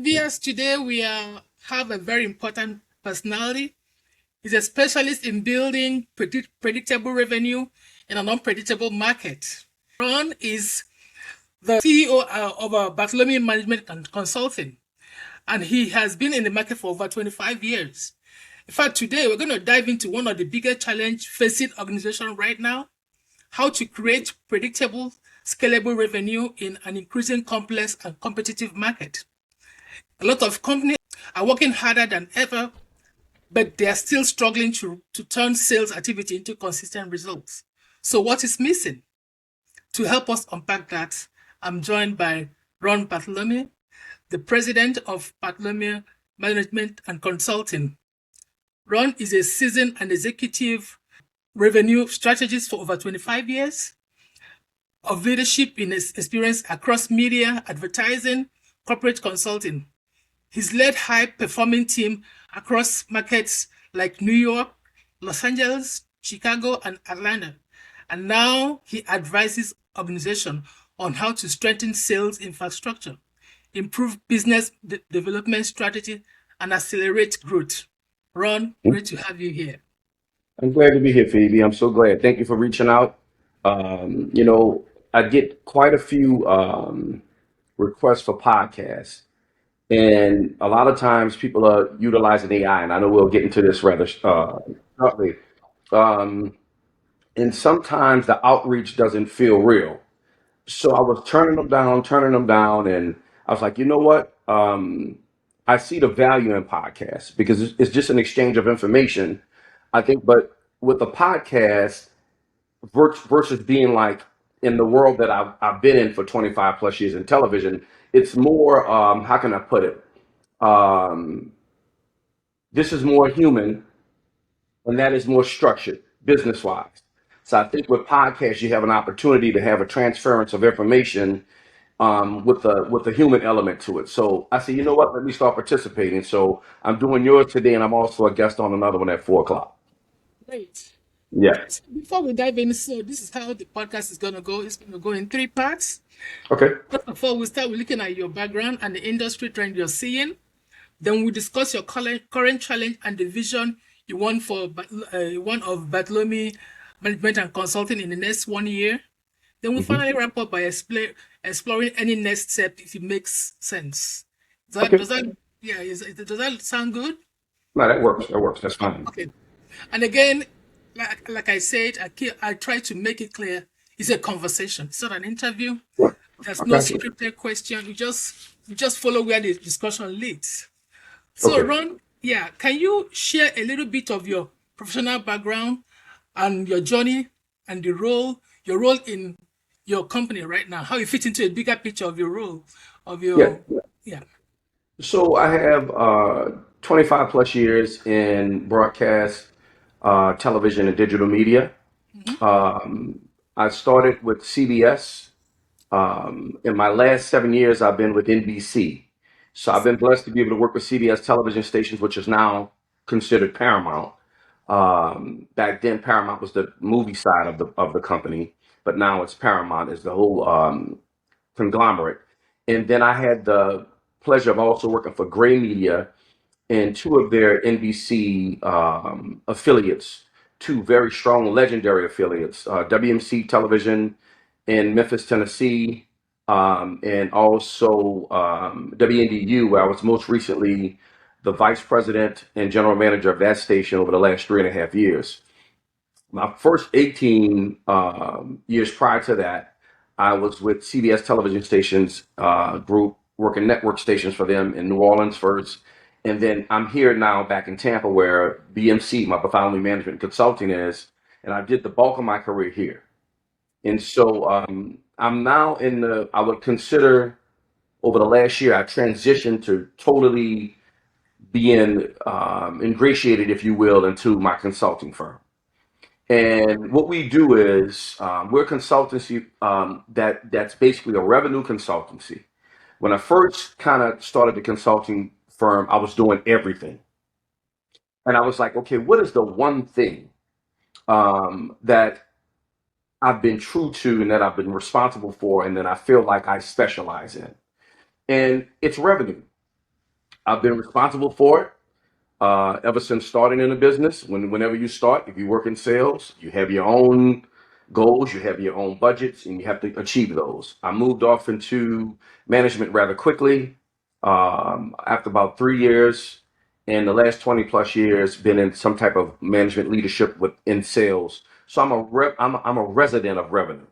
Vias, today have a very important personality. He's a specialist in building predictable revenue in an unpredictable market. Ron is the CEO of Bartholomew Management and Consulting, and he has been in the market for over 25 years. In fact, today we're going to dive into one of the biggest challenges facing organizations right now: how to create predictable, scalable revenue in an increasingly complex and competitive market. A lot of companies are working harder than ever, but they are still struggling to turn sales activity into consistent results. So what is missing? To help us unpack that, I'm joined by Ron Bartholomew, the president of Bartholomew Management and Consulting. Ron is a seasoned and executive revenue strategist for over 25 years of leadership in his experience across media, advertising, corporate consulting. He's led high-performing teams across markets like New York, Los Angeles, Chicago, and Atlanta. And now he advises organizations on how to strengthen sales infrastructure, improve business development strategy, and accelerate growth. Ron, great to have you here. I'm glad to be here, Phoebe. I'm so glad. Thank you for reaching out. I get quite a few requests for podcasts, and a lot of times people are utilizing AI, and I know we'll get into this rather shortly. Um, and sometimes the outreach doesn't feel real. So I was turning them down, and I was like, you know what? I see the value in podcasts because it's just an exchange of information. I think, but with the podcast versus being like in the world that I've been in for 25 plus years in television, it's more, how can I put it? Um, this is more human and that is more structured business wise. So I think with podcasts, you have an opportunity to have a transference of information with the human element to it. So I said, you know what? Let me start participating. So I'm doing yours today, and I'm also a guest on another one at 4 o'clock. Great. Yeah. So before we dive in, so this is how the podcast is going to go. It's going to go in three parts. Okay. First of all, we start with looking at your background and the industry trend you're seeing. Then we discuss your current challenge and the vision you want of Bartholomew Management and Consulting in the next 1 year. Then we hmm finally wrap up by exploring any next step if it makes sense. Okay. Does that yeah, does that sound good? No, that works. That works. That's fine. Okay. And again, like I said, I try to make it clear it's a conversation. It's not an interview. Sure. There's I no got you. scripted question. You just follow where the discussion leads. So Okay. Ron, yeah, can you share a little bit of your professional background and your journey and your role in your company right now, how you fit into a bigger picture of your role, of Yeah. your, yeah. So I have 25 plus years in broadcast, television, and digital media. Mhm. Um, I started with CBS. In my last 7 years, I've been with NBC. So I've been blessed to be able to work with CBS television stations, which is now considered Paramount. Back then, Paramount was the movie side of the company, but now it's Paramount is the whole conglomerate. And then I had the pleasure of also working for Gray Media and two of their NBC affiliates, two very strong, legendary affiliates, WMC Television in Memphis, Tennessee, and also WNDU, where I was most recently the vice president and general manager of that station over the last 3.5 years. My first 18 years prior to that, I was with CBS television stations group, working network stations for them in New Orleans first. And then I'm here now back in Tampa where BMC, my Bartholomew Management Consulting is, and I did the bulk of my career here. And so I'm now I would consider over the last year, I transitioned to totally being ingratiated, if you will, into my consulting firm. And what we do is we're a consultancy that's basically a revenue consultancy. When I first kind of started the consulting firm, I was doing everything. And I was like, okay, what is the one thing that I've been true to and that I've been responsible for and that I feel like I specialize in? And it's revenue. I've been responsible for it ever since starting in the business. Whenever you start, if you work in sales, you have your own goals, you have your own budgets, and you have to achieve those. I moved off into management rather quickly after about 3 years. And the last 20 plus years been in some type of management leadership within sales. So I'm a resident of revenue.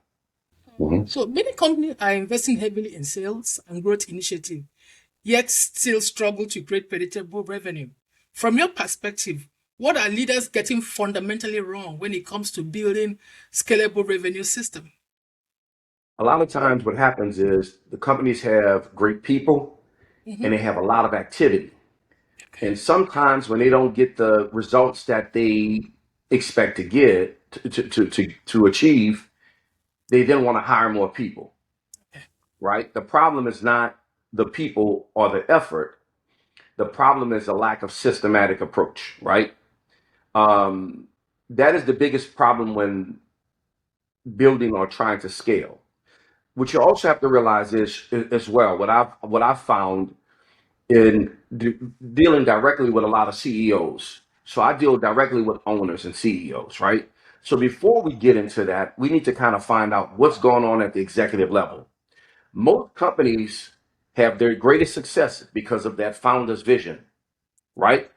Mhm. So many companies are investing heavily in sales and growth initiatives, yet still struggle to create predictable revenue. From your perspective, what are leaders getting fundamentally wrong when it comes to building scalable revenue system? A lot of times what happens is the companies have great people and they have a lot of activity. And sometimes when they don't get the results that they expect to get to achieve, they then want to hire more people, right? The problem is not the people or the effort. The problem is a lack of systematic approach, right? Um, that is the biggest problem when building or trying to scale. What you also have to realize is as well, what I've found in dealing directly with a lot of CEOs. So I deal directly with owners and CEOs, right? So before we get into that, we need to kind of find out what's going on at the executive level. Most companies have their greatest success because of that founder's vision, right?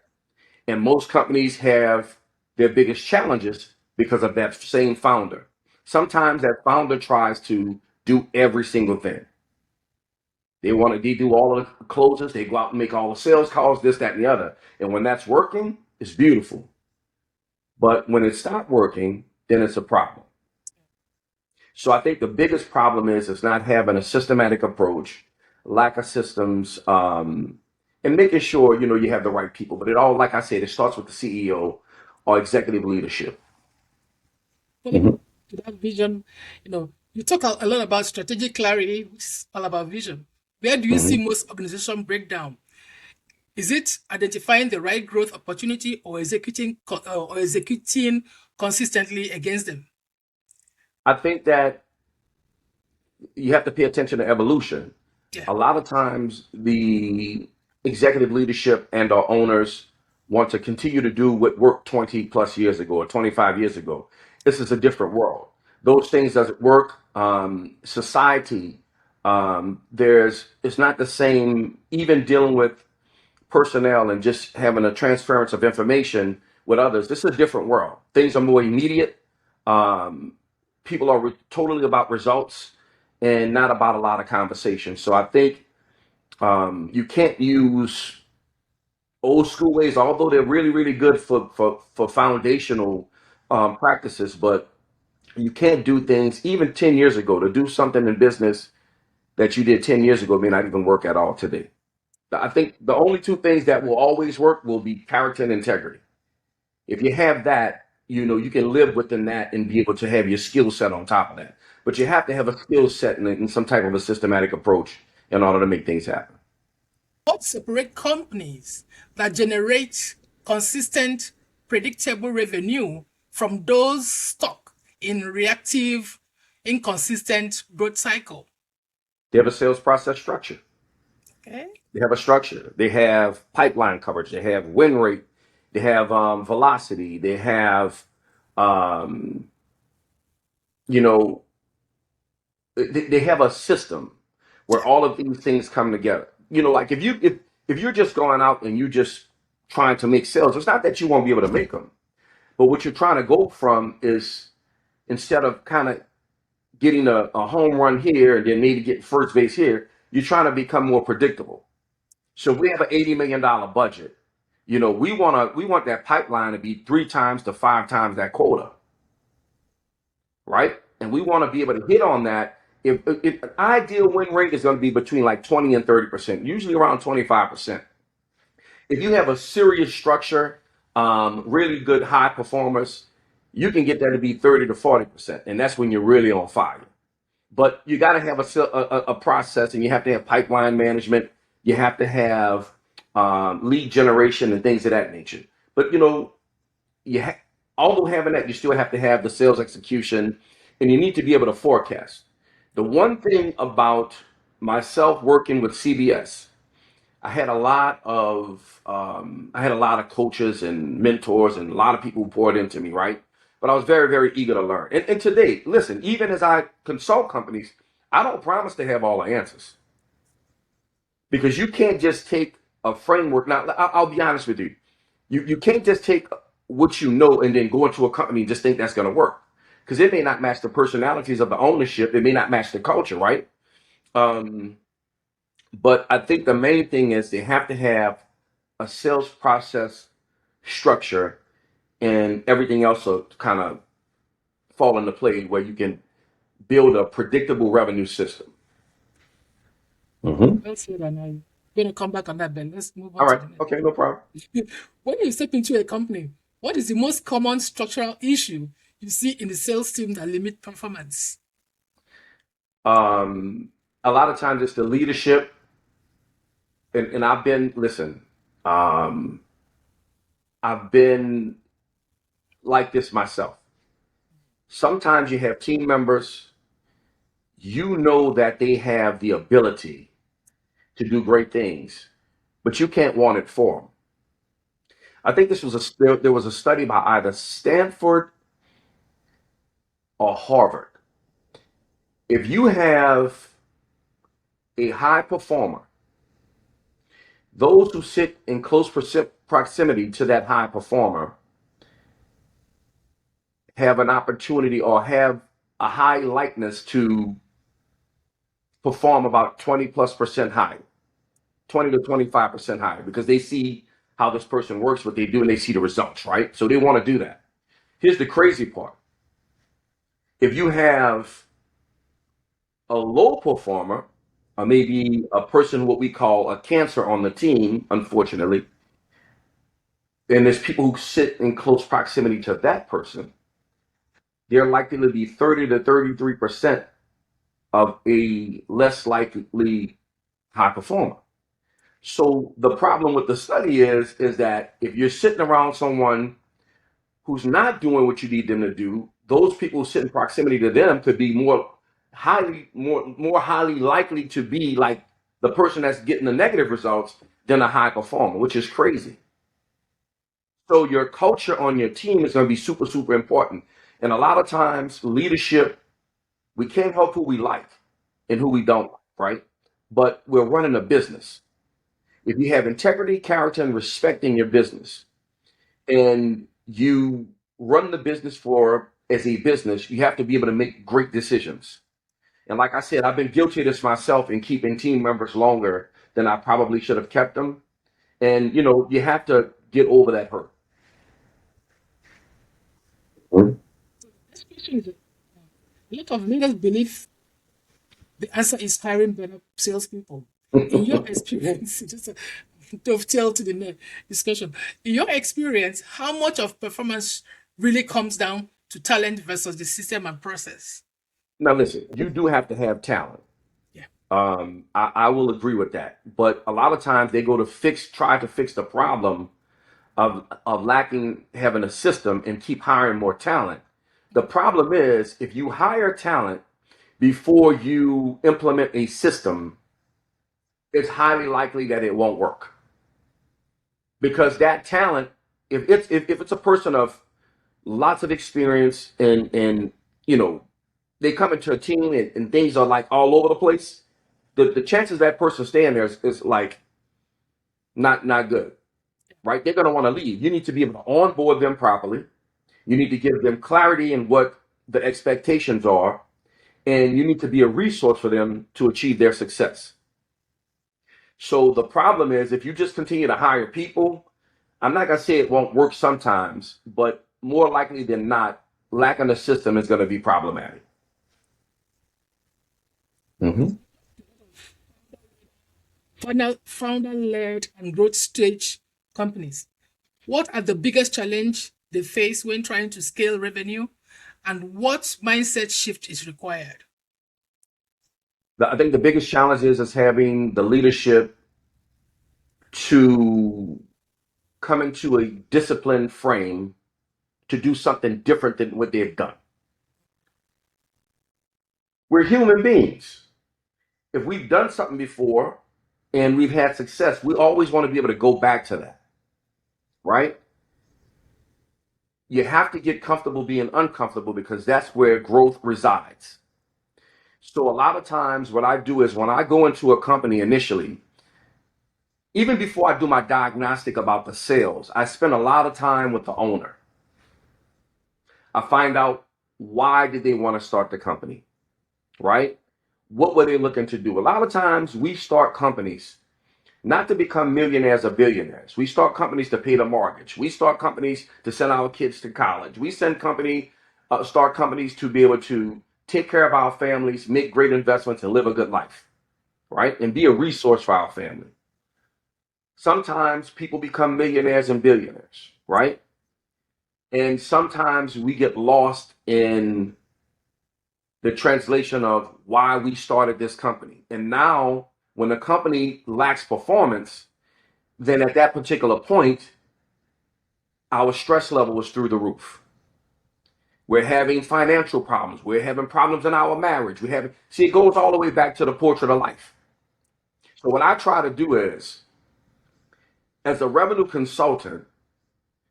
And most companies have their biggest challenges because of that same founder. Sometimes that founder tries to do every single thing. They do all of the closes, they go out and make all the sales calls, this, that, and the other. And when that's working, it's beautiful. But when it stopped working, then it's a problem. So I think the biggest problem is not having a systematic approach, lack of systems, and making sure you have the right people. But it all, like I said, it starts with the CEO or executive leadership. Following Mhm. to that vision, you talk a lot about strategic clarity, which is all about vision. Where do you see Mhm. most organization breakdown? Is it identifying the right growth opportunity or executing consistently against them? I think that you have to pay attention to evolution. Yeah. A lot of times the executive leadership and our owners want to continue to do what worked 20 plus years ago or 25 years ago. This is a different world. Those things doesn't work. Society, it's not the same. Even dealing with personnel and just having a transference of information with others, this is a different world. Things are more immediate. Um, People are totally about results and not about a lot of conversation. So I think you can't use old school ways, although they're really, really good for foundational practices, but you can't do things even 10 years ago. To do something in business that you did 10 years ago may not even work at all today. I think the only two things that will always work will be character and integrity. If you have that, you can live within that and be able to have your skill set on top of that. But you have to have a skill set and some type of a systematic approach in order to make things happen. What separate companies that generate consistent, predictable revenue from those stuck in reactive, inconsistent growth cycle? They have a sales process structure. Okay. They have a structure. They have pipeline coverage. They have win rate. They have velocity. They have, um, you know, they have a system where all of these things come together. Like if you're just going out and you just trying to make sales, it's not that you won't be able to make them, but what you're trying to go from is instead of kind of getting a home run here and then maybe getting first base here, you're trying to become more predictable. So if we have an $80 million budget. We want that pipeline to be 3 times to 5 times that quota, right? And we want to be able to hit on that. If an ideal win rate is going to be between like 20 and 30%, usually around 25%. If you have a serious structure, really good high performers, you can get that to be 30 to 40%, and that's when you're really on fire. But you got to have a process, and you have to have pipeline management. You have to have lead generation and things of that nature. But you ha- although having that, you still have to have the sales execution, and you need to be able to forecast. The one thing about myself working with CBS, I had a lot of coaches and mentors and a lot of people who poured into me, right? But I was very, very eager to learn. And today, listen, even as I consult companies, I don't promise to have all the answers because you can't just take a framework. Now, I'll be honest with you. You can't just take what you know and then go into a company and just think that's going to work because it may not match the personalities of the ownership. It may not match the culture, right? Um, but I think the main thing is they have to have a sales process structure and everything else will kind of fall into play where you can build a predictable revenue system. Well said, and I'm going to come back on that, Ben. Let's move on All to right. the next. Okay. No problem. When you step into a company, what is the most common structural issue you see in the sales team that limit performance? Um, a lot of times it's the leadership, and listen, um, I've been like this myself. Sometimes you have team members, you know that they have the ability to do great things, but you can't want it for them. I think there was a study by either Stanford or Harvard. If you have a high performer, those who sit in close proximity to that high performer have an opportunity or have a high likeness to perform about 20+% higher, 20 to 25% higher, because they see how this person works, what they do, and they see the results, right? So they want to do that. Here's the crazy part. If you have a low performer, or maybe a person what we call a cancer on the team, unfortunately, and there's people who sit in close proximity to that person, they're likely to be 30 to 33% of a less likely high performer. So the problem with the study is that if you're sitting around someone who's not doing what you need them to do, those people who sit in proximity to them could be more highly likely to be like the person that's getting the negative results than a high performer, which is crazy. So your culture on your team is going to be super, super important. And a lot of times leadership, we can't help who we like and who we don't like, right? But we're running a business. If you have integrity, character, and respect in your business, and you run the business for as a business, you have to be able to make great decisions. And like I said, I've been guilty of this myself in keeping team members longer than I probably should have kept them. And you have to get over that hurt. Mhm. This question is a lot of leaders believe the answer is hiring better salespeople. In your experience, just a dovetail to the discussion. In your experience, how much of performance really comes down to talent versus the system and process? Now, listen, you do have to have talent. Yeah. I will agree with that. But a lot of times they go to try to fix the problem of lacking having a system and keep hiring more talent. The problem is if you hire talent before you implement a system, it's highly likely that it won't work because that talent, if it's a person of lots of experience and you know they come into a team and things are like all over the place, the chances that person staying there is like not good, right? They're going to want to leave. You need to be able to onboard them properly. You need to give them clarity in what the expectations are, and you need to be a resource for them to achieve their success. So the problem is if you just continue to hire people, I'm not gonna say it won't work sometimes, but more likely than not, lacking a system is going to be problematic. Hmm. Founder-led and growth stage companies. What are the biggest challenge they face when trying to scale revenue, and what mindset shift is required? I think the biggest challenge is having the leadership to come into a disciplined frame to do something different than what they've done. We're human beings. If we've done something before and we've had success, we always want to be able to go back to that, right? You have to get comfortable being uncomfortable because that's where growth resides. So a lot of times what I do is when I go into a company initially, even before I do my diagnostic about the sales, I spend a lot of time with the owner. I find out why did they want to start the company, right? What were they looking to do? A lot of times we start companies not to become millionaires or billionaires. We start companies to pay the mortgage. We start companies to send our kids to college. We start companies to be able to take care of our families, make great investments, and live a good life, right? And be a resource for our family. Sometimes people become millionaires and billionaires, right? And sometimes we get lost in the translation of why we started this company. And now, when the company lacks performance, then at that particular point, our stress level is through the roof. We're having financial problems. We're having problems in our marriage. See, it goes all the way back to the portrait of life. So what I try to do is, as a revenue consultant,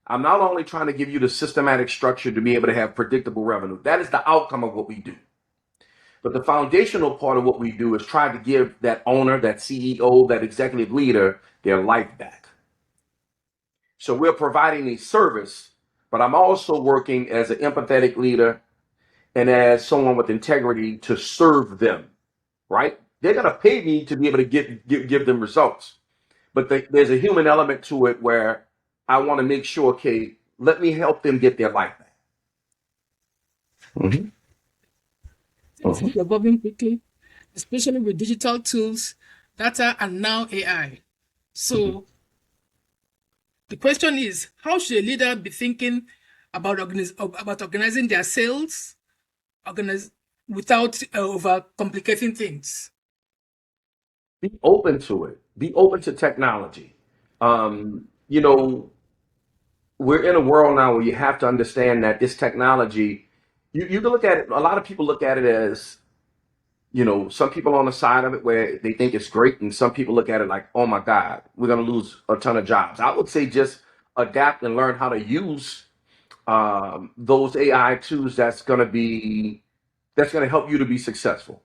I'm not only trying to give you the systematic structure to be able to have predictable revenue. That is the outcome of what we do. But the foundational part of what we do is try to give that owner, that CEO, that executive leader their life back. So we're providing a service, but I'm also working as an empathetic leader and as someone with integrity to serve them, right? They're going to pay me to be able to give them results. But there's a human element to it where I want to make sure, okay, let me help them get their life back. Mm-hmm. Things are evolving quickly, especially with digital tools, data, and now AI. So the question is, how should a leader be thinking about organizing their sales without over complicating things? Be open to it. Be open to technology. You know, we're in a world now where you have to understand that this technology, you can look at it, a lot of people look at it as, some people on the side of it where they think it's great, and some people look at it like, oh my God, we're going to lose a ton of jobs. I would say just adapt and learn how to use those AI tools that's going to help you to be successful.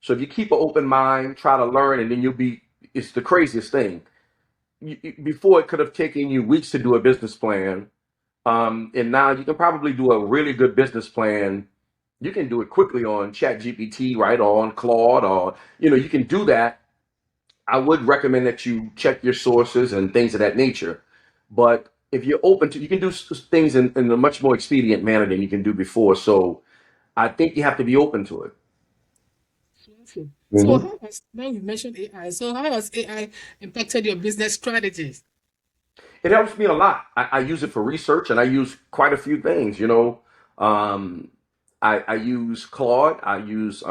So if you keep an open mind, try to learn, and then it's the craziest thing. Before it could have taken you weeks to do a business plan, and now you can probably do a really good business plan. You can do it quickly on ChatGPT, right? Or on Claude, or, you can do that. I would recommend that you check your sources and things of that nature. But if you're open to, you can do things in a much more expedient manner than you can do before. So I think you have to be open to it. Okay. So Mhm. now you mentioned AI, so how has AI impacted your business strategies? It helps me a lot. I use it for research, and I use quite a few things. Um, I use Claude. I use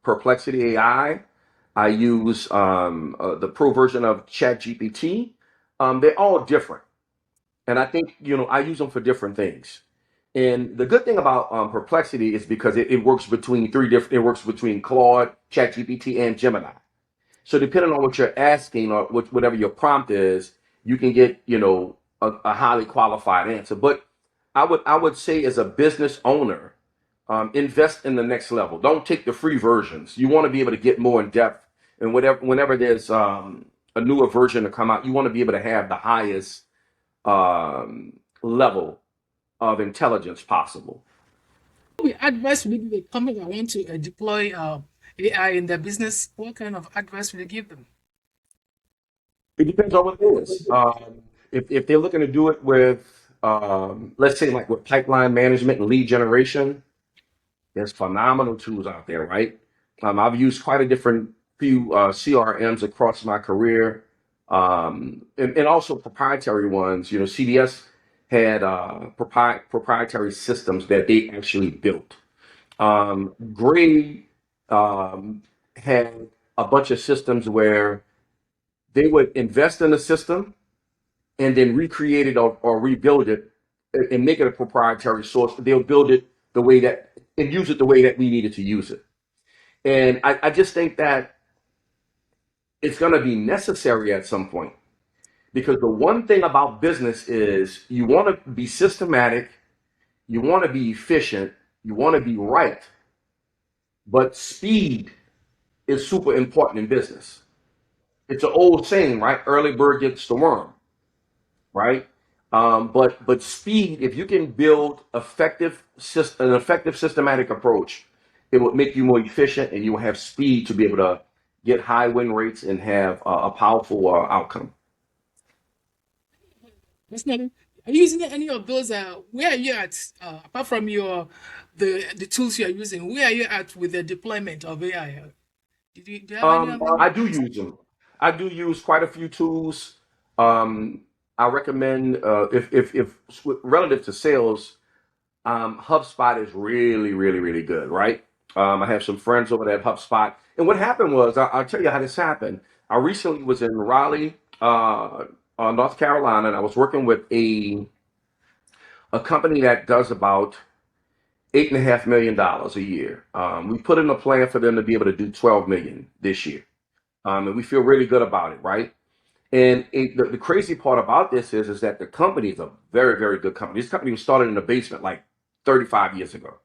Perplexity AI. I use the pro version of ChatGPT. They're all different, and I think I use them for different things. And the good thing about Perplexity is because it works between three different. It works between Claude, ChatGPT, and Gemini. So depending on what you're asking or whatever your prompt is, you can get, a highly qualified answer. But I would say as a business owner, invest in the next level. Don't take the free versions. You want to be able to get more in depth. And whenever there's a newer version to come out, you want to be able to have the highest level of intelligence possible. What advice would you give a company that want to deploy AI in their business? What kind of advice would you give them? It depends on what it is. If they're looking to do it with, let's say, like with pipeline management and lead generation, there's phenomenal tools out there, right? I've used quite a different few CRMs across my career, and also proprietary ones. CDS had proprietary systems that they actually built. Gray had a bunch of systems where they would invest in a system and then recreate it or rebuild it and make it a proprietary source. They'll build it the way that and use it the way that we needed to use it. And I just think that It's going to be necessary at some point because the one thing about business is you want to be systematic, you want to be efficient, you want to be right, but speed is super important in business. It's an old saying, right? Early bird gets the worm, right? But speed, if you can build an effective systematic approach, it will make you more efficient, and you will have speed to be able to get high win rates and have a powerful outcome. Personally, are you using any of those? Where are you at? Apart from the tools you are using, where are you at with the deployment of AI? Do you have any of I them? do use them. I do use quite a few tools. Um, I recommend if relative to sales, HubSpot is really, really, really good, right? I have some friends over there at HubSpot. And what happened was, I'll tell you how this happened. I recently was in Raleigh, North Carolina, and I was working with a company that does about $8.5 million a year. We put in a plan for them to be able to do 12 million this year, and we feel really good about it, right? And the crazy part about this is that the company is a very, very good company. This company was started in the basement like 35 years ago,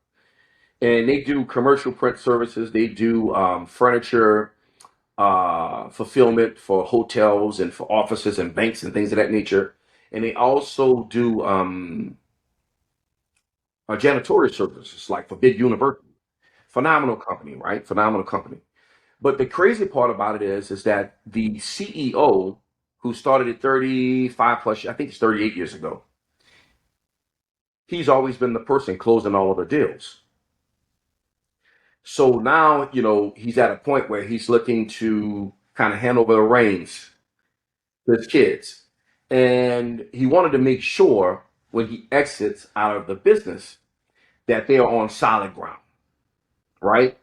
and they do commercial print services. They do furniture fulfillment for hotels and for offices and banks and things of that nature. And they also do janitorial services, like for big universities. Phenomenal company, right? Phenomenal company. But the crazy part about it is that the CEO, who started it 35 plus, I think it's 38 years ago, he's always been the person closing all of the deals. So now, he's at a point where he's looking to kind of hand over the reins to his kids. And he wanted to make sure when he exits out of the business that they are on solid ground, right?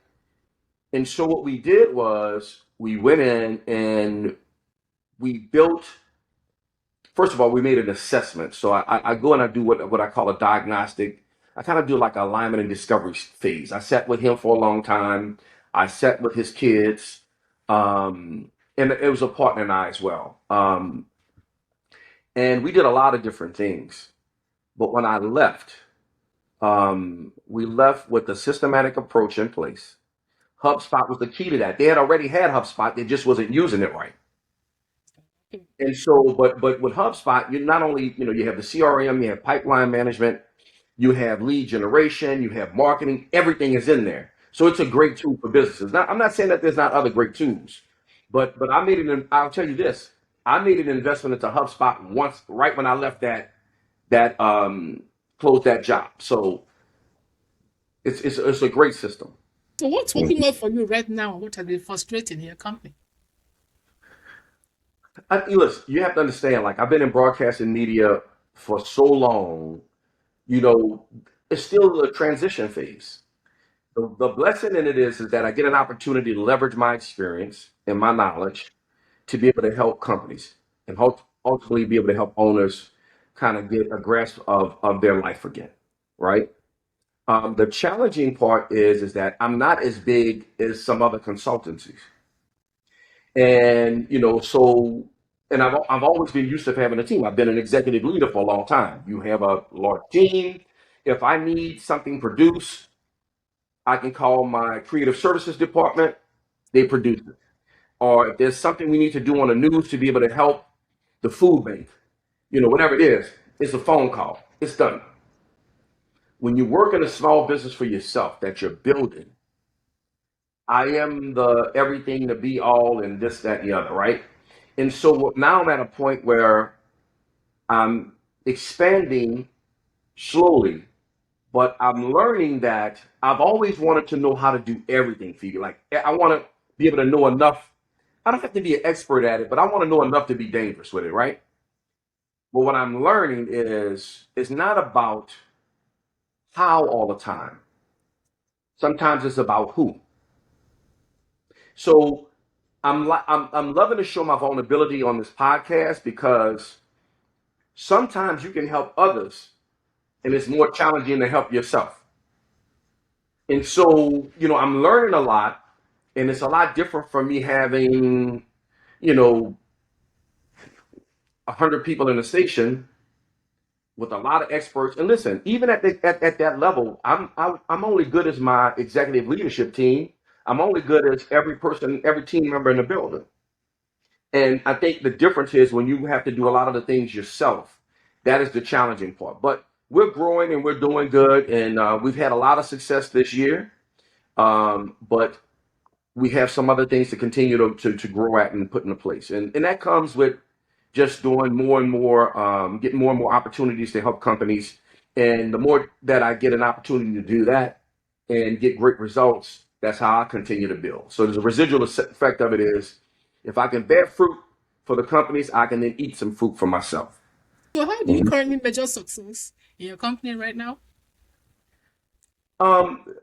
And so what we did was we went in and we built, first of all, we made an assessment. So I go and I do what I call a diagnostic. I kind of do like an alignment and discovery phase. I sat with him for a long time. I sat with his kids. And it was a partner and I as well. And we did a lot of different things. But when I left, we left with a systematic approach in place. HubSpot was the key to that. They had already had HubSpot, they just wasn't using it right. And so, but with HubSpot, you not only, you have the CRM, you have pipeline management, you have lead generation, you have marketing, everything is in there. So it's a great tool for businesses. Now, I'm not saying that there's not other great tools, but I'll tell you this, I made an investment into HubSpot once, right when I left that closed that job. So it's a great system. So what's working well for you right now? What has been frustrating in your company? Listen, you have to understand, like I've been in broadcasting media for so long, you know, it's still a transition phase. The blessing in it is that I get an opportunity to leverage my experience and my knowledge to be able to help companies and ultimately be able to help owners kind of get a grasp of their life again, right? The challenging part is that I'm not as big as some other consultancies. And so and I've always been used to having a team. I've been an executive leader for a long time. You have a large team. If I need something produced, I can call my creative services department, they produce it. Or if there's something we need to do on the news to be able to help the food bank, whatever it is, it's a phone call. It's done. When you work in a small business for yourself that you're building, I am the everything, the be all, and this, that, and the other, right? And so now I'm at a point where I'm expanding slowly, but I'm learning that I've always wanted to know how to do everything for you. Like I want to be able to know enough. I don't have to be an expert at it, but I want to know enough to be dangerous with it, right? But what I'm learning is it's not about how all the time. Sometimes it's about who. So I'm loving to show my vulnerability on this podcast because sometimes you can help others and it's more challenging to help yourself. And so, I'm learning a lot, and it's a lot different from me having you know, 100 people in the station with a lot of experts. And listen, even at that level, I'm only good as my executive leadership team. I'm only good as every person, every team member in the building. And I think the difference is when you have to do a lot of the things yourself, that is the challenging part. But we're growing and we're doing good, and we've had a lot of success this year. But we have some other things to continue to grow at and put into place. And that comes with just doing more and more, getting more and more opportunities to help companies. And the more that I get an opportunity to do that and get great results, that's how I continue to build. So there's a residual effect of it is if I can bear fruit for the companies, I can then eat some fruit for myself. So, how do you Mhm. currently measure success in your company right now?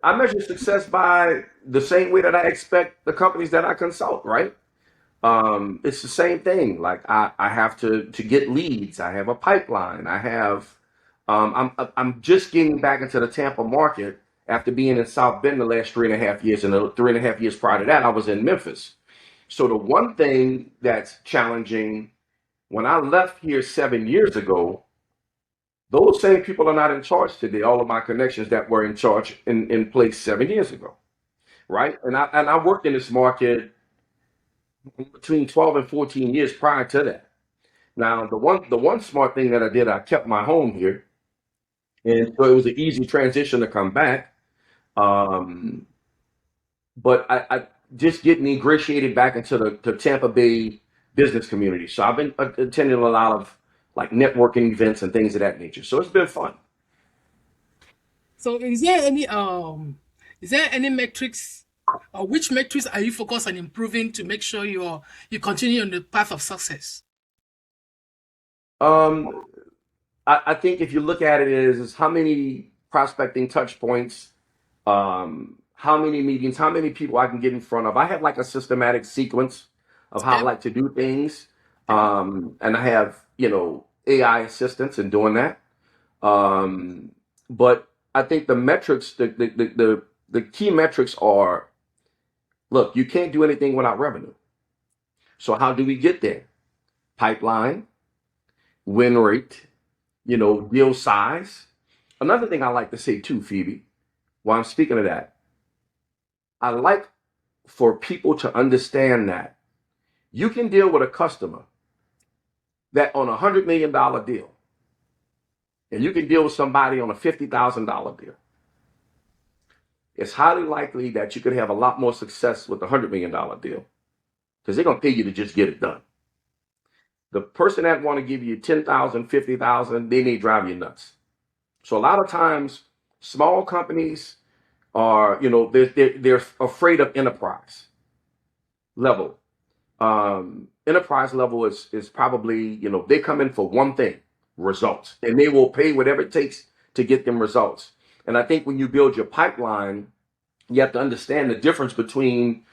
I measure success by the same way that I expect the companies that I consult, right? It's the same thing. Like I have to get leads. I have a pipeline. I have I'm just getting back into the Tampa market after being in South Bend the last 3.5 years, and the 3.5 years prior to that, I was in Memphis. So the one thing that's challenging when I left here 7 years ago, those same people are not in charge today. All of my connections that were in charge in place 7 years ago, right? And I worked in this market between 12 and 14 years prior to that. Now, the one smart thing that I did, I kept my home here, and so it was an easy transition to come back. Um, but I just getting ingratiated back into the Tampa Bay business community. So I've been attending a lot of like networking events and things of that nature. So it's been fun. So, is there any metrics, or which metrics are you focused on improving to make sure you continue on the path of success? Um, I think if you look at it is how many prospecting touch points, how many meetings, how many people I can get in front of. I have like a systematic sequence of how I Okay, like to do things. okay. And I have, AI assistants in doing that. But I think the metrics, the key metrics are, look, you can't do anything without revenue. So how do we get there? Pipeline, win rate, deal size. Another thing I like to say too, Phoebe, while I'm speaking of that, I like for people to understand that you can deal with a customer that on $100 million deal, and you can deal with somebody on a $50,000 deal. It's highly likely that you could have a lot more success with the $100 million deal because they're gonna pay you to just get it done. The person that want to give you 10,000, 50,000, they may drive you nuts. So a lot of times, small companies are, they're afraid of enterprise level. Enterprise level is probably, they come in for one thing, results, and they will pay whatever it takes to get them results. And I think when you build your pipeline, you have to understand the difference between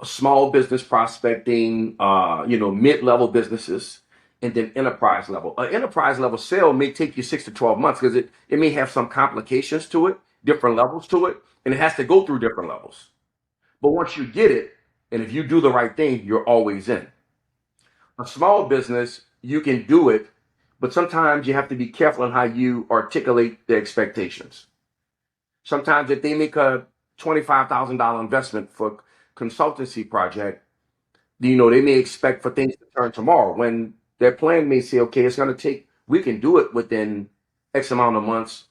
small business prospecting, mid-level businesses, and then enterprise level. An enterprise level sale may take you 6 to 12 months because it may have some complications to it, different levels to it, and it has to go through different levels. But once you get it, and if you do the right thing, you're always in. A small business, you can do it, but sometimes you have to be careful on how you articulate the expectations. Sometimes if they make a $25,000 investment for consultancy project, they may expect for things to turn tomorrow when their plan may say, okay, it's going to take, we can do it within X amount of months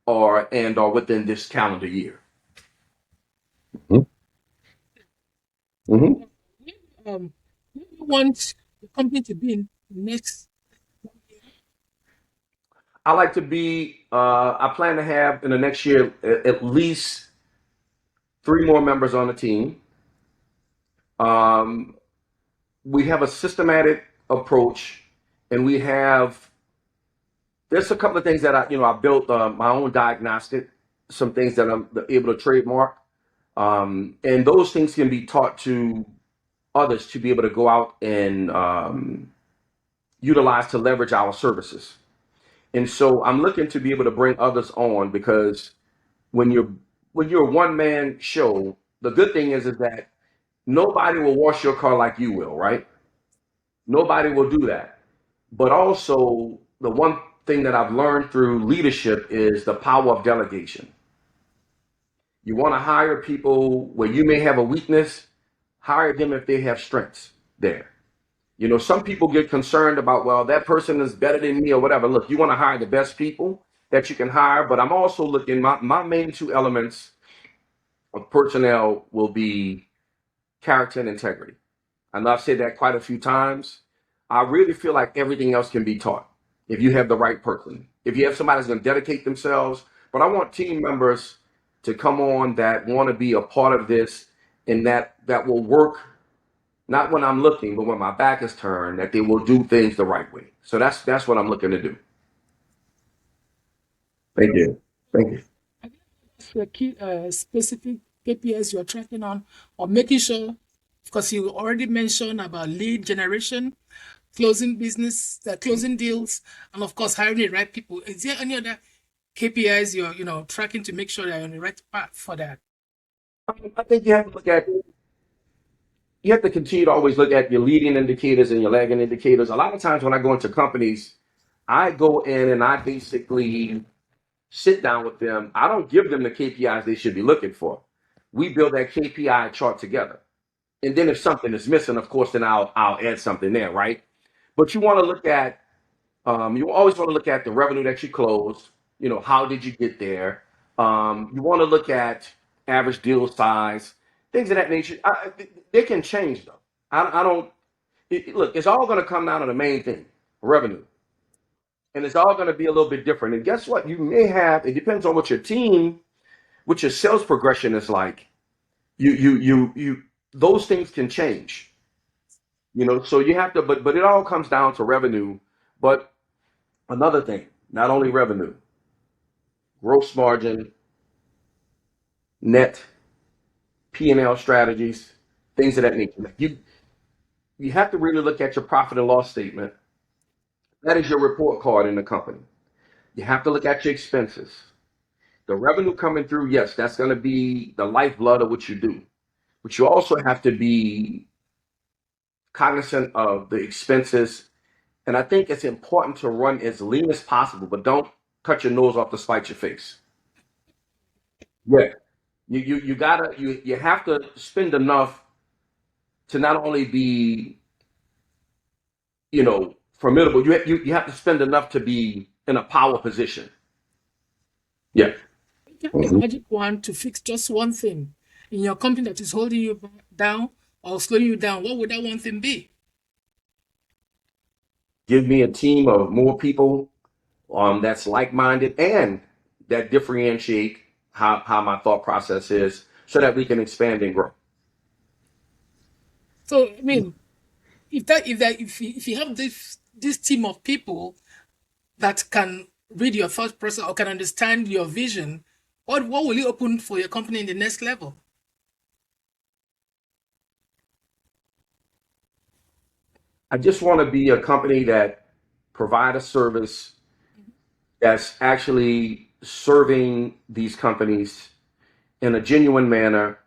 or within this calendar year. Mm-hmm. Um, where do you want the company to be in the next 1 year? I like to be, I plan to have in the next year at least 3 more members on the team. Um, we have a systematic approach, and there's a couple of things that I built my own diagnostic, some things that I'm able to trademark. And those things can be taught to others to be able to go out and utilize to leverage our services. And so I'm looking to be able to bring others on because when you're when you're a one man show, the good thing is that nobody will wash your car like you will, right? Nobody will do that. But also, the one thing that I've learned through leadership is the power of delegation. You want to hire people where you may have a weakness, hire them if they have strengths there. You know, some people get concerned about, well, that person is better than me or whatever. Look, you want to hire the best people that you can hire, but I'm also looking, my main two elements of personnel will be character and integrity. I know I've said that quite a few times. I really feel like everything else can be taught if you have the right person. If you have somebody that's going to dedicate themselves, but I want team members to come on that want to be a part of this and that will work not when I'm looking, but when my back is turned, that they will do things the right way. So that's what I'm looking to do. Thank you. Thank you. The key specific KPIs you're tracking on, or making sure, because you already mentioned about lead generation, closing business, closing deals, and of course hiring the right people. Is there any other KPIs you're tracking to make sure that you're on the right path for that? I think you have to continue to always look at your leading indicators and your lagging indicators. A lot of times when I go into companies, I go in and I basically sit down with them. I don't give them the KPIs they should be looking for. We build that KPI chart together. And then if something is missing, of course, then I'll add something there, right? But you want to look at you always want to look at the revenue that you closed. You know, how did you get there? You want to look at average deal size, things of that nature. They can change though. I don't look. It's all going to come down to the main thing, revenue, and it's all going to be a little bit different. And guess what? You may have. It depends on what your team, what your sales progression is like. You. Those things can change. You know, so you have to. But it all comes down to revenue. But another thing, not only revenue, gross margin, net, P&L strategies, things of that nature. Like you have to really look at your profit and loss statement. That is your report card in the company. You have to look at your expenses. The revenue coming through, yes, that's going to be the lifeblood of what you do. But you also have to be cognizant of the expenses. And I think it's important to run as lean as possible, but don't cut your nose off to spite your face. Yeah. You have to spend enough to not only be, formidable, you have to spend enough to be in a power position. Yeah. If you have a magic wand to fix just one thing in your company that is holding you down or slowing you down, what would that one thing be? Give me a team of more people that's like-minded and that differentiate how my thought process is so that we can expand and grow. So I mean, if you have this team of people that can read your thought process or can understand your vision, what will you open for your company in the next level? I just want to be a company that provide a service that's actually serving these companies in a genuine manner,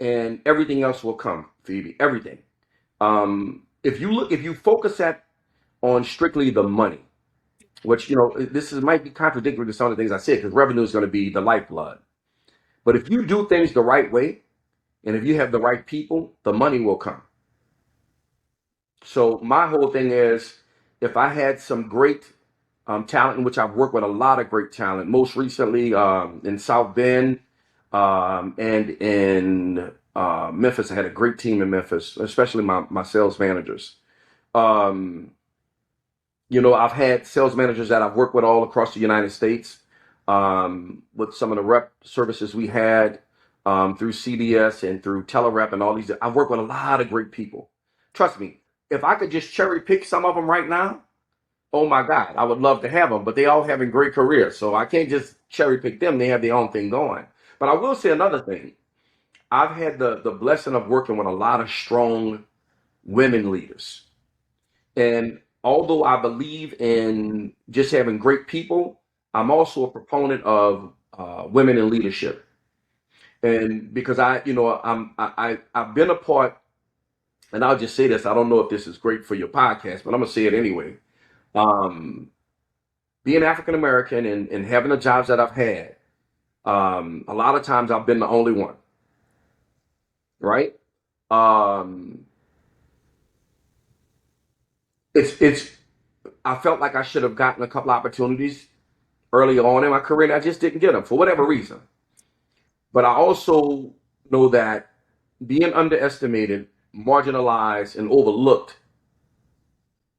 and everything else will come, Phoebe. Everything. If you focus on strictly the money, which this might be contradictory to some of the things I said, because revenue is going to be the lifeblood. But if you do things the right way, and if you have the right people, the money will come. So my whole thing is, if I had some great talent, in which I've worked with a lot of great talent, most recently in South Bend and in Memphis. I had a great team in Memphis, especially my sales managers. Um, I've had sales managers that I've worked with all across the United States with some of the rep services we had through CBS and through Telerep and all these. I've worked with a lot of great people. Trust me, if I could just cherry pick some of them right now, oh my God, I would love to have them, but they all having great careers. So I can't just cherry pick them. They have their own thing going. But I will say another thing. I've had the blessing of working with a lot of strong women leaders. And although I believe in just having great people, I'm also a proponent of women in leadership. And because I've been a part and I'll just say this, I don't know if this is great for your podcast, but I'm gonna say it anyway. Um, Being African American and having the jobs that I've had, a lot of times I've been the only one, right? Um, it's I felt like I should have gotten a couple opportunities early on in my career, and I just didn't get them for whatever reason. But I also know that being underestimated, marginalized, and overlooked,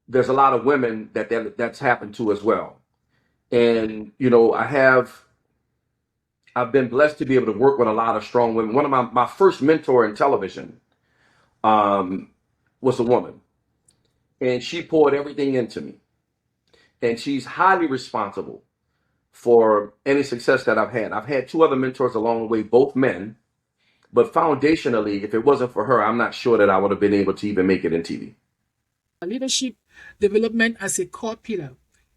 there's a lot of women that's happened to as well. And I've been blessed to be able to work with a lot of strong women. One of my first mentor in television um, was a woman, and she poured everything into me. And she's highly responsible for any success that I've had. I've had two other mentors along the way, both men, but foundationally, if it wasn't for her, I'm not sure that I would have been able to even make it in TV. Leadership development as a core pillar.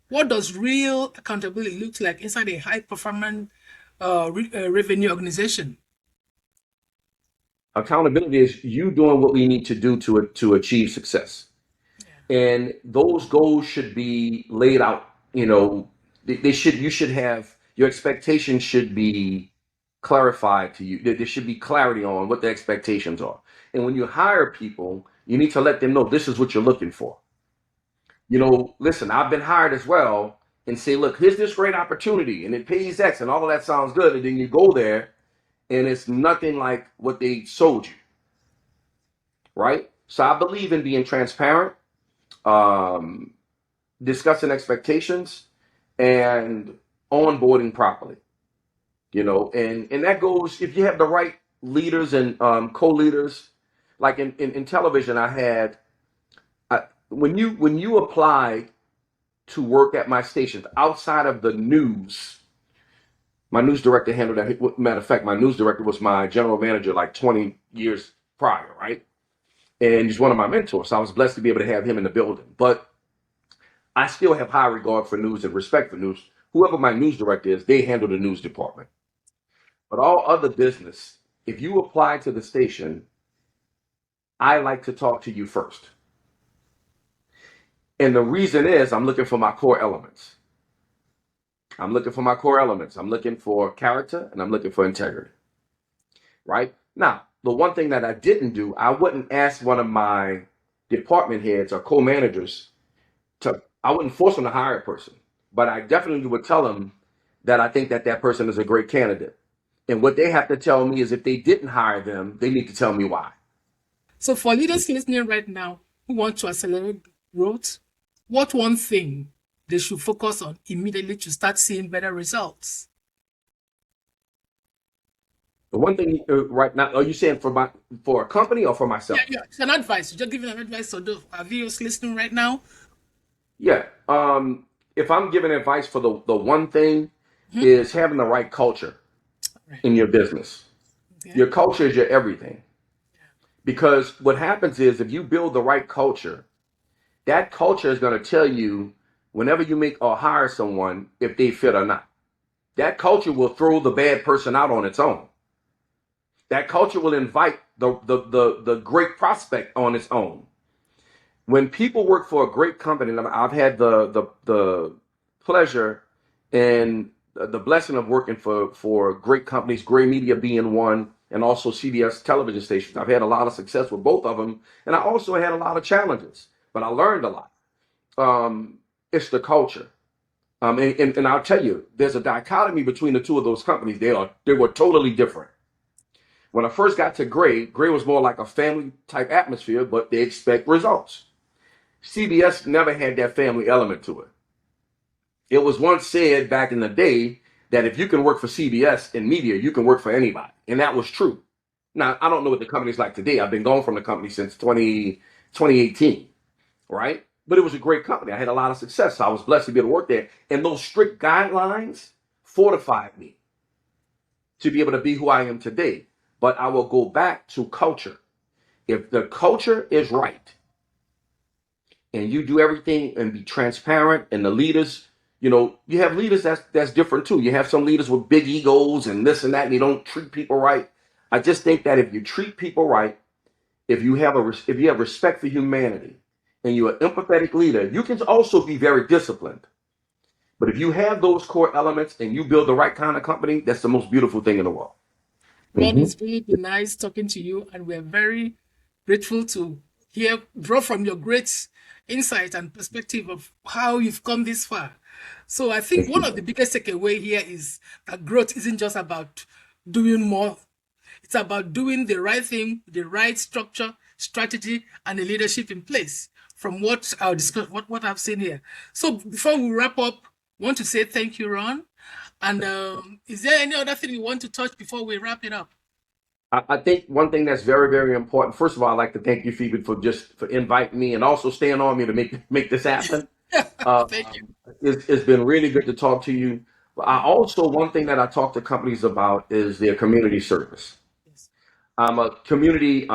What does real accountability look like inside a high performance revenue organization? Accountability is you doing what we need to do to achieve success. And those goals should be laid out. You should have your expectations should be clarified to you. There should be clarity on what the expectations are. And when you hire people, you need to let them know this is what you're looking for. Listen, I've been hired as well, and say, look, here's this great opportunity and it pays X and all of that sounds good. And then you go there and it's nothing like what they sold you. Right? So I believe in being transparent, um, discussing expectations, and onboarding properly. And that goes if you have the right leaders and co-leaders. Like in television, when you apply to work at my stations outside of the news, my news director handled that. Matter of fact, my news director was my general manager like 20 years prior, right? And he's one of my mentors. So I was blessed to be able to have him in the building. But I still have high regard for news and respect for news. Whoever my news director is, they handle the news department. But all other business, if you apply to the station, I like to talk to you first. And the reason is I'm looking for my core elements. I'm looking for my core elements. I'm looking for character and I'm looking for integrity. Right? Now, the one thing that I didn't do, I wouldn't ask one of my department heads or co-managers I wouldn't force them to hire a person, but I definitely would tell them that I think that person is a great candidate. And what they have to tell me is if they didn't hire them, they need to tell me why. So for leaders listening right now who want to accelerate growth, what one thing they should focus on immediately to start seeing better results? The one thing right now, are you saying for a company or for myself? Yeah, it's an advice. You're just giving an advice to our viewers listening right now. Yeah. If I'm giving advice for the one thing is having the right culture in your business. Okay. Your culture is your everything. Because what happens is if you build the right culture, that culture is going to tell you whenever you make or hire someone if they fit or not. That culture will throw the bad person out on its own. That culture will invite the great prospect on its own. When people work for a great company, and I've had the pleasure and the blessing of working for great companies, Gray Media being one, and also CBS television stations. I've had a lot of success with both of them, and I also had a lot of challenges, but I learned a lot. It's the culture. And I'll tell you, there's a dichotomy between the two of those companies. They were totally different. When I first got to Gray was more like a family type atmosphere, but they expect results. CBS never had that family element to it. It was once said back in the day that if you can work for CBS in media, you can work for anybody. And that was true. Now, I don't know what the company's like today. I've been gone from the company since 2018, right? But it was a great company. I had a lot of success. So I was blessed to be able to work there. And those strict guidelines fortified me to be able to be who I am today. But I will go back to culture. If the culture is right and you do everything and be transparent and the leaders, you have leaders that's different too. You have some leaders with big egos and this and that, and you don't treat people right. I just think that if you treat people right if you have if you have respect for humanity and you're an empathetic leader, you can also be very disciplined. But if you have those core elements and you build the right kind of company, that's the most beautiful thing in the world. Ron, Hmm. it's really been nice talking to you, and we're very grateful to draw from your great insight and perspective of how you've come this far. So I think Thank one of you. the biggest takeaway here is that growth isn't just about doing more. It's about doing the right thing, the right structure, strategy, and the leadership in place. From what I'll discuss, what I've seen here. So before we wrap up, I want to say thank you, Ron. And is there any other thing you want to touch before we wrap it up? I think one thing that's very, very important. First of all, I'd like to thank you, Phoebe, for just for inviting me and also staying on me to make this happen. Thank you. It's been really good to talk to you. But I also, one thing that I talk to companies about is their community service. Yes. I'm a community,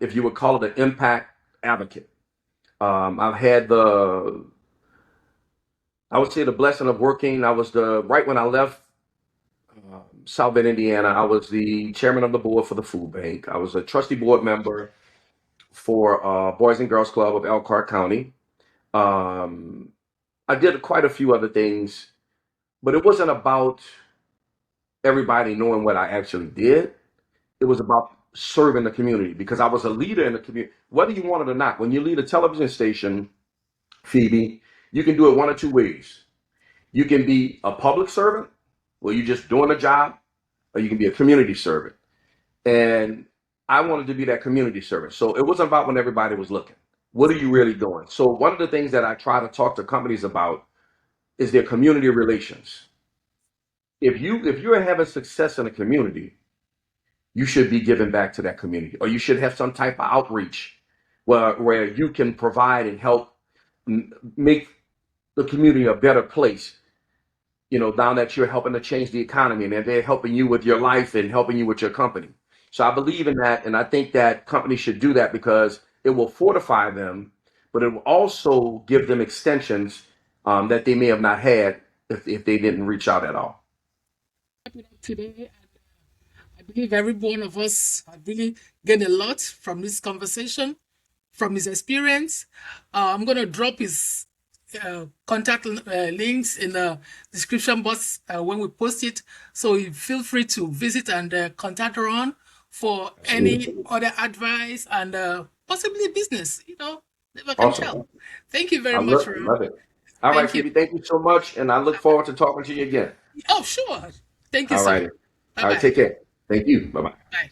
if you would call it an impact advocate. I've had I would say the blessing of working. I was right when I left South Bend, Indiana, I was the chairman of the board for the food bank. I was a trustee board member for Boys and Girls Club of Elkhart County. Um, I did quite a few other things, but it wasn't about everybody knowing what I actually did. It was about serving the community because I was a leader in the community. Whether you want it or not, when you lead a television station, Phoebe, you can do it one or two ways. You can be a public servant, where you're just doing a job, or you can be a community servant. And I wanted to be that community servant. So it wasn't about when everybody was looking. What are you really doing? So one of the things that I try to talk to companies about is their community relations. If you're having success in a community, you should be giving back to that community, or you should have some type of outreach where you can provide and help make the community a better place. Now that you're helping to change the economy and that they're helping you with your life and helping you with your company. So I believe in that, and I think that companies should do that because it will fortify them, but it will also give them extensions that they may have not had if they didn't reach out at all. Wrap it up today. I believe every one of us have really gained a lot from this conversation, from his experience. I'm going to drop his contact links in the description box when we post it. So you feel free to visit and contact Ron for any Absolutely. other advice and possibly business. Never can Awesome. tell. Thank you I very much, Ron. love it. All right, Thank you. Phoebe, thank you so much, and I look forward to talking to you again. Oh, sure. Thank you, All sir. righty. Bye All right, bye. take care. Thank you. Bye bye. Bye.